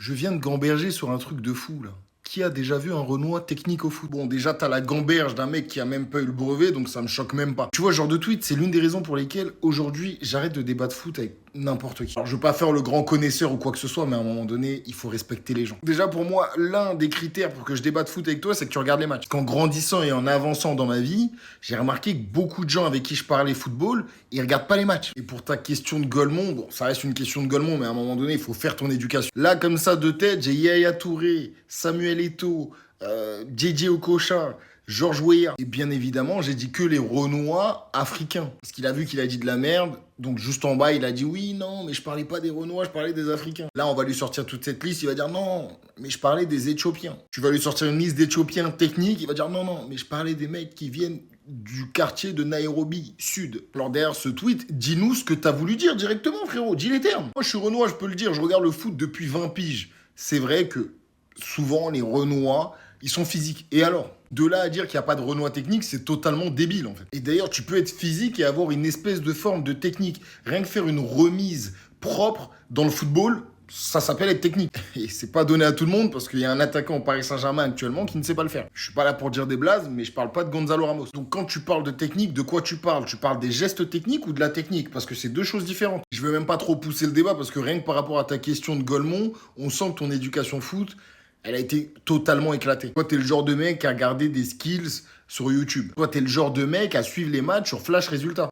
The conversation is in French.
Je viens de gamberger sur un truc de fou, là. Qui a déjà vu un Renoir technique au foot? Bon, déjà, t'as la gamberge d'un mec qui a même pas eu le brevet, donc ça me choque même pas. Tu vois, ce genre de tweet, c'est l'une des raisons pour lesquelles, aujourd'hui, j'arrête de débattre foot avec n'importe qui. Alors, je veux pas faire le grand connaisseur ou quoi que ce soit, mais à un moment donné, il faut respecter les gens. Déjà, pour moi, l'un des critères pour que je débatte foot avec toi, c'est que tu regardes les matchs. Qu'en grandissant et en avançant dans ma vie, j'ai remarqué que beaucoup de gens avec qui je parlais football, ils regardent pas les matchs. Et pour ta question de Golemont, bon, ça reste une question de Golemont, mais à un moment donné, il faut faire ton éducation. Là, comme ça, de tête, j'ai Yaya Touré, Samuel Eto'o, JJ Okocha, Georges Weah. Et bien évidemment, j'ai dit que les Renois africains. Parce qu'il a vu qu'il a dit de la merde. Donc juste en bas, il a dit oui, non, mais je parlais pas des Renois, je parlais des Africains. Là, on va lui sortir toute cette liste, il va dire non, mais je parlais des Éthiopiens. Tu vas lui sortir une liste d'Éthiopiens techniques, il va dire non, non, mais je parlais des mecs qui viennent du quartier de Nairobi Sud. Alors derrière ce tweet, dis-nous ce que t'as voulu dire directement, frérot. Dis les termes. Moi, je suis Renois, je peux le dire, je regarde le foot depuis 20 piges. C'est vrai que souvent, les Renois, ils sont physiques. Et alors? De là à dire qu'il n'y a pas de Renois technique, c'est totalement débile en fait. Et d'ailleurs, tu peux être physique et avoir une espèce de forme de technique. Rien que faire une remise propre dans le football, ça s'appelle être technique. Et c'est pas donné à tout le monde parce qu'il y a un attaquant au Paris Saint-Germain actuellement qui ne sait pas le faire. Je suis pas là pour dire des blazes, mais je parle pas de Gonzalo Ramos. Donc quand tu parles de technique, de quoi tu parles? Tu parles des gestes techniques ou de la technique? Parce que c'est deux choses différentes. Je veux même pas trop pousser le débat parce que rien que par rapport à ta question de Golemont, on sent que ton éducation foot, elle a été totalement éclatée. Toi, t'es le genre de mec à regarder des skills sur YouTube. Toi, t'es le genre de mec à suivre les matchs sur Flash Résultats.